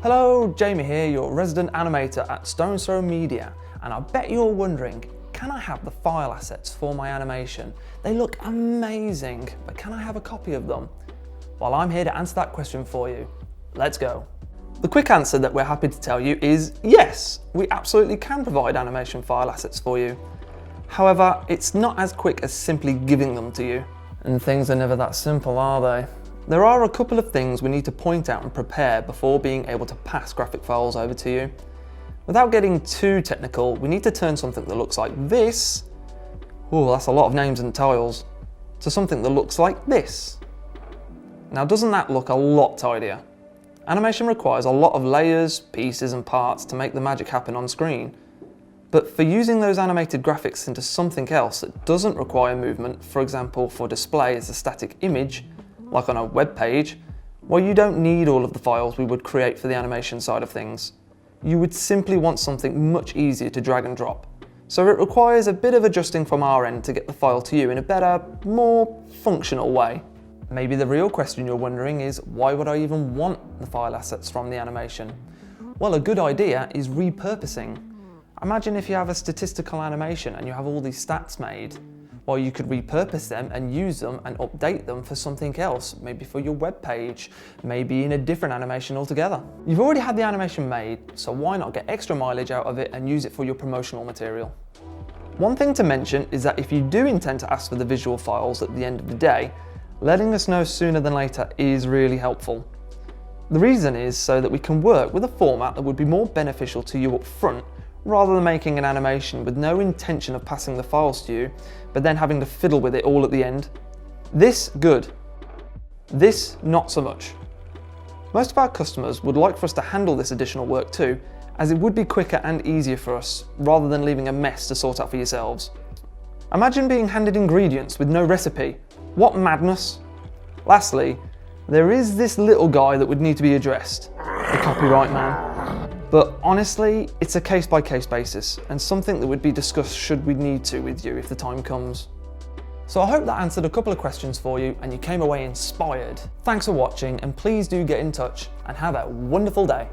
Hello, Jamie here, your resident animator at Stone's Throw Media, and I bet you're wondering, can I have the file assets for my animation? They look amazing, but can I have a copy of them? Well, I'm here to answer that question for you. Let's go. The quick answer that we're happy to tell you is yes, we absolutely can provide animation file assets for you. However, it's not as quick as simply giving them to you. And things are never that simple, are they? There are a couple of things we need to point out and prepare before being able to pass graphic files over to you. Without getting too technical, we need to turn something that looks like this, oh, that's a lot of names and tiles, to something that looks like this. Now, doesn't that look a lot tidier? Animation requires a lot of layers, pieces and parts to make the magic happen on screen. But for using those animated graphics into something else that doesn't require movement, for example for display as a static image, like on a web page, well, you don't need all of the files we would create for the animation side of things. You would simply want something much easier to drag and drop. So it requires a bit of adjusting from our end to get the file to you in a better, more functional way. Maybe the real question you're wondering is, why would I even want the file assets from the animation? Well, a good idea is repurposing. Imagine if you have a statistical animation and you have all these stats made. Well, you could repurpose them and use them and update them for something else, maybe for your web page, maybe in a different animation altogether. You've already had the animation made, so why not get extra mileage out of it and use it for your promotional material? One thing to mention is that if you do intend to ask for the visual files at the end of the day, letting us know sooner than later is really helpful. The reason is so that we can work with a format that would be more beneficial to you up front, rather than making an animation with no intention of passing the files to you, but then having to fiddle with it all at the end. This, good. This, not so much. Most of our customers would like for us to handle this additional work too, as it would be quicker and easier for us, rather than leaving a mess to sort out for yourselves. Imagine being handed ingredients with no recipe. What madness! Lastly, there is this little guy that would need to be addressed, the copyright man. But honestly, it's a case-by-case basis, and something that would be discussed should we need to with you if the time comes. So I hope that answered a couple of questions for you and you came away inspired. Thanks for watching, and please do get in touch and have a wonderful day.